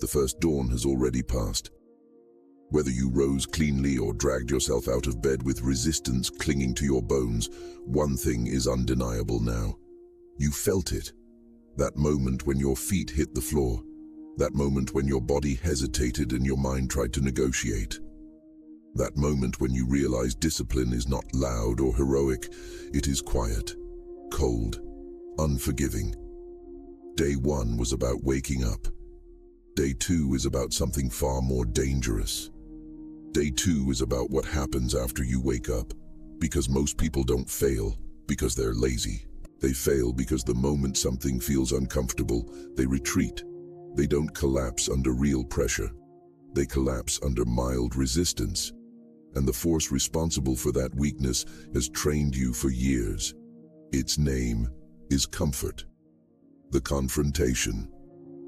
The first dawn has already passed. Whether you rose cleanly or dragged yourself out of bed with resistance clinging to your bones, one thing is undeniable now. You felt it. That moment when your feet hit the floor. That moment when your body hesitated and your mind tried to negotiate. That moment when you realized discipline is not loud or heroic, it is quiet, cold, unforgiving. Day 1 was about waking up. Day 2 is about something far more dangerous. Day 2 is about what happens after you wake up, because most people don't fail because they're lazy. They fail because the moment something feels uncomfortable, they retreat. They don't collapse under real pressure. They collapse under mild resistance. And the force responsible for that weakness has trained you for years. Its name is comfort. The confrontation,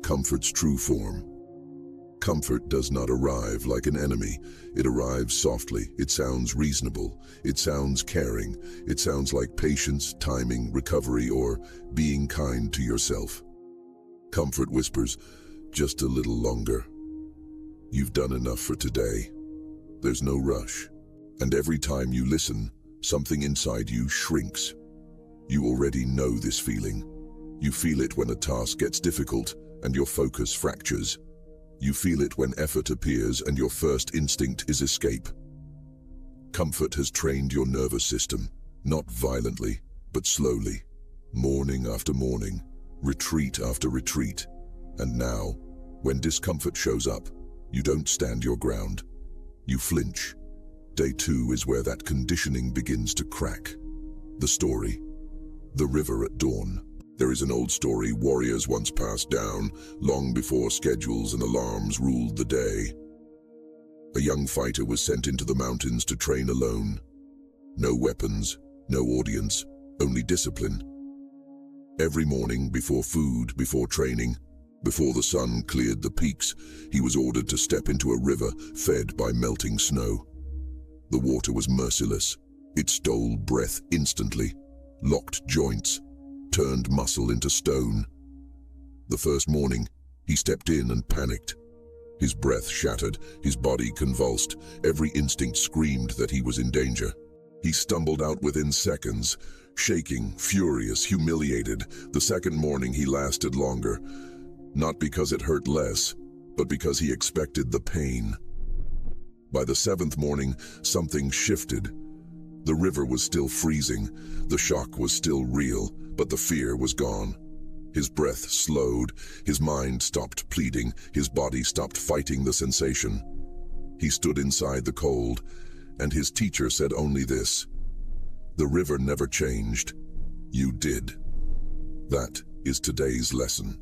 comfort's true form. Comfort does not arrive like an enemy. It arrives softly. It sounds reasonable. It sounds caring. It sounds like patience, timing, recovery, or being kind to yourself. Comfort whispers, just a little longer. You've done enough for today. There's no rush. And every time you listen, something inside you shrinks. You already know this feeling. You feel it when a task gets difficult and your focus fractures. You feel it when effort appears and your first instinct is escape. Comfort has trained your nervous system, not violently, but slowly, morning after morning, retreat after retreat. And now, when discomfort shows up, you don't stand your ground. You flinch. Day 2 is where that conditioning begins to crack. The story. The river at dawn. There is an old story warriors once passed down, long before schedules and alarms ruled the day. A young fighter was sent into the mountains to train alone. No weapons, no audience, only discipline. Every morning, before food, before training, before the sun cleared the peaks, he was ordered to step into a river fed by melting snow. The water was merciless. It stole breath instantly, locked joints, turned muscle into stone. The first morning, he stepped in and panicked. His breath shattered, his body convulsed, every instinct screamed that he was in danger. He stumbled out within seconds, shaking, furious, humiliated. The second morning he lasted longer, not because it hurt less, but because he expected the pain. By the 7th morning, something shifted. The river was still freezing, the shock was still real, but the fear was gone. His breath slowed, his mind stopped pleading, his body stopped fighting the sensation. He stood inside the cold, and his teacher said only this: "The river never changed. You did." That is today's lesson.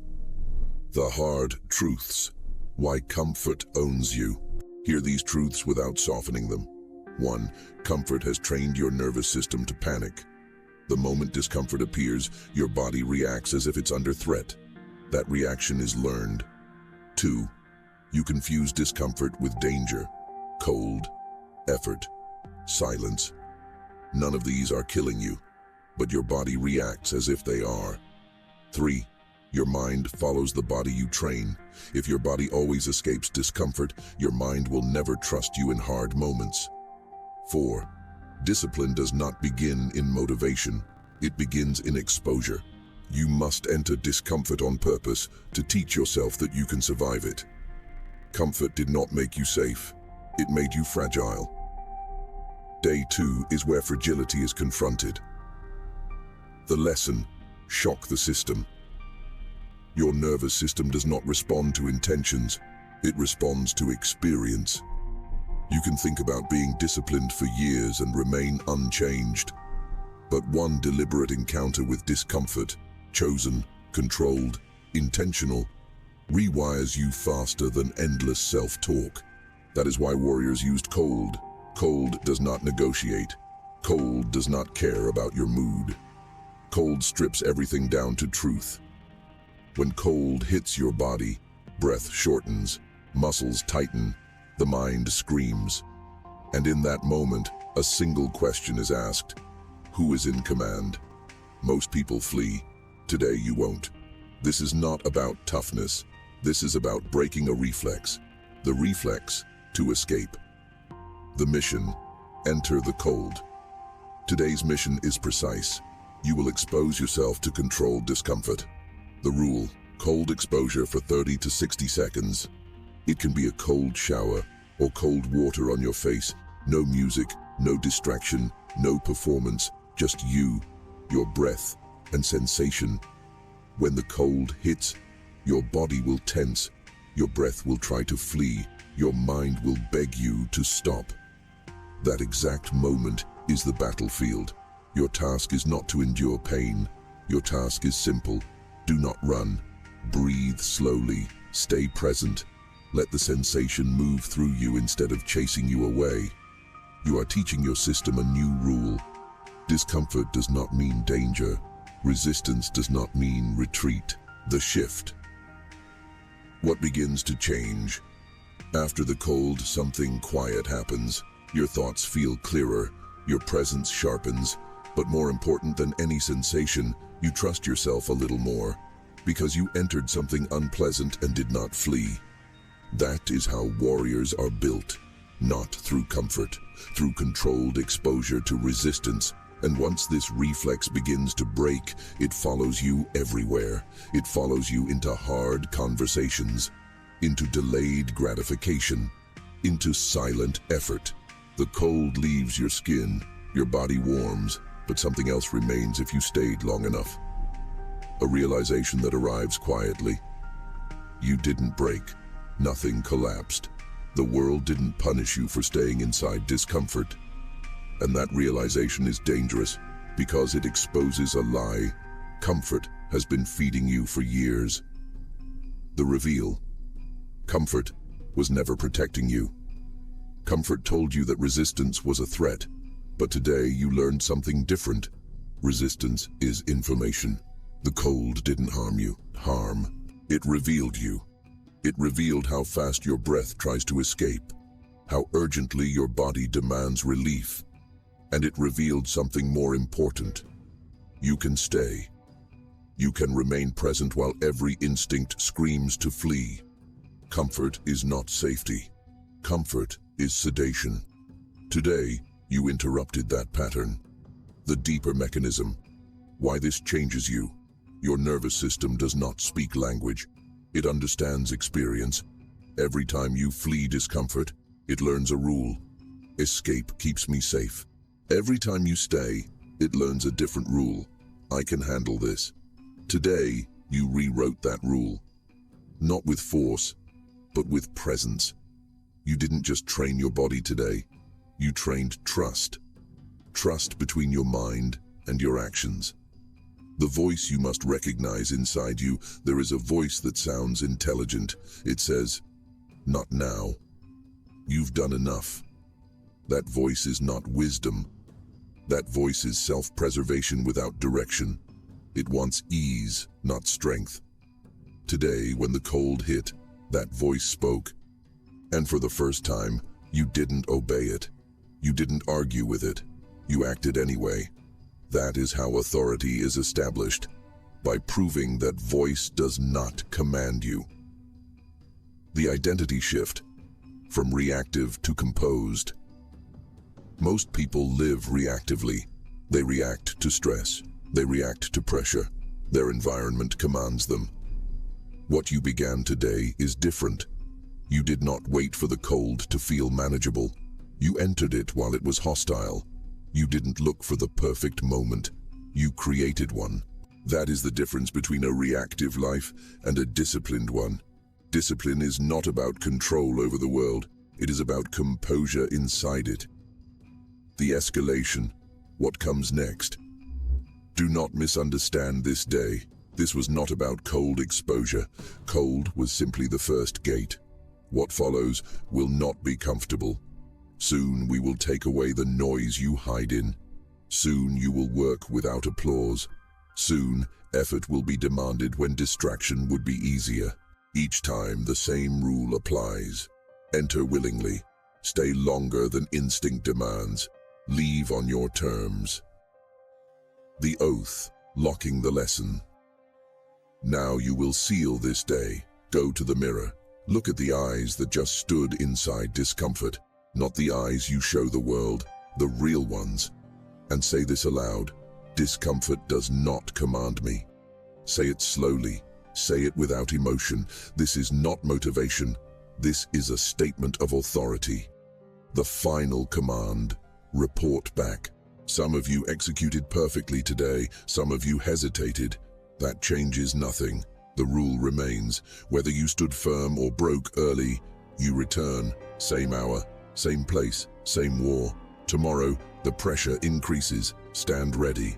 The hard truths. Why comfort owns you. Hear these truths without softening them. 1. Comfort has trained your nervous system to panic. The moment discomfort appears, your body reacts as if it's under threat. That reaction is learned. 2. You confuse discomfort with danger, cold, effort, silence. None of these are killing you, but your body reacts as if they are. 3. Your mind follows the body you train. If your body always escapes discomfort, your mind will never trust you in hard moments. 4. Discipline does not begin in motivation. It begins in exposure. You must enter discomfort on purpose to teach yourself that you can survive it. Comfort did not make you safe. It made you fragile. Day 2 is where fragility is confronted. The lesson: shock the system. Your nervous system does not respond to intentions. It responds to experience. You can think about being disciplined for years and remain unchanged. But one deliberate encounter with discomfort, chosen, controlled, intentional, rewires you faster than endless self-talk. That is why warriors used cold. Cold does not negotiate. Cold does not care about your mood. Cold strips everything down to truth. When cold hits your body, breath shortens, muscles tighten, the mind screams. And in that moment, a single question is asked: who is in command? Most people flee. Today you won't. This is not about toughness. This is about breaking a reflex. The reflex to escape. The mission, enter the cold. Today's mission is precise. You will expose yourself to controlled discomfort. The rule, cold exposure for 30 to 60 seconds. It can be a cold shower or cold water on your face. No music, no distraction, no performance, just you, your breath, and sensation. When the cold hits, your body will tense, your breath will try to flee, your mind will beg you to stop. That exact moment is the battlefield. Your task is not to endure pain. Your task is simple. Do not run. Breathe slowly. Stay present. Let the sensation move through you instead of chasing you away. You are teaching your system a new rule. Discomfort does not mean danger. Resistance does not mean retreat. The shift. What begins to change? After the cold, something quiet happens. Your thoughts feel clearer. Your presence sharpens. But more important than any sensation, you trust yourself a little more. Because you entered something unpleasant and did not flee. That is how warriors are built. Not through comfort, through controlled exposure to resistance. And once this reflex begins to break, it follows you everywhere. It follows you into hard conversations, into delayed gratification, into silent effort. The cold leaves your skin, your body warms, but something else remains if you stayed long enough. A realization that arrives quietly. You didn't break. Nothing collapsed. The world didn't punish you for staying inside discomfort. And that realization is dangerous because it exposes a lie comfort has been feeding you for years. The reveal. Comfort was never protecting you. Comfort told you that resistance was a threat, but today you learned something different. Resistance is information. The cold didn't harm you. It revealed you. It revealed how fast your breath tries to escape, how urgently your body demands relief. And it revealed something more important. You can stay. You can remain present while every instinct screams to flee. Comfort is not safety. Comfort is sedation. Today, you interrupted that pattern. The deeper mechanism. Why this changes you. Your nervous system does not speak language. It understands experience. Every time you flee discomfort, it learns a rule. Escape keeps me safe. Every time you stay, it learns a different rule. I can handle this. Today, you rewrote that rule. Not with force, but with presence. You didn't just train your body today. You trained trust. Trust between your mind and your actions. The voice you must recognize inside you, there is a voice that sounds intelligent. It says, "Not now. You've done enough." That voice is not wisdom. That voice is self-preservation without direction. It wants ease, not strength. Today, when the cold hit, that voice spoke. And for the first time, you didn't obey it. You didn't argue with it. You acted anyway. That is how authority is established, by proving that voice does not command you. The identity shift, from reactive to composed. Most people live reactively. They react to stress. They react to pressure. Their environment commands them. What you began today is different. You did not wait for the cold to feel manageable. You entered it while it was hostile. You didn't look for the perfect moment. You created one. That is the difference between a reactive life and a disciplined one. Discipline is not about control over the world. It is about composure inside it. The escalation. What comes next? Do not misunderstand this day. This was not about cold exposure. Cold was simply the first gate. What follows will not be comfortable. Soon we will take away the noise you hide in. Soon you will work without applause. Soon effort will be demanded when distraction would be easier. Each time the same rule applies. Enter willingly. Stay longer than instinct demands. Leave on your terms. The oath, locking the lesson. Now you will seal this day. Go to the mirror. Look at the eyes that just stood inside discomfort, not the eyes you show the world, the real ones. And say this aloud: discomfort does not command me. Say it slowly. Say it without emotion. This is not motivation. This is a statement of authority. The final command: report back. Some of you executed perfectly today. Some of you hesitated. That changes nothing. The rule remains. Whether you stood firm or broke early, you return. Same hour, same place, same war. Tomorrow, the pressure increases. Stand ready.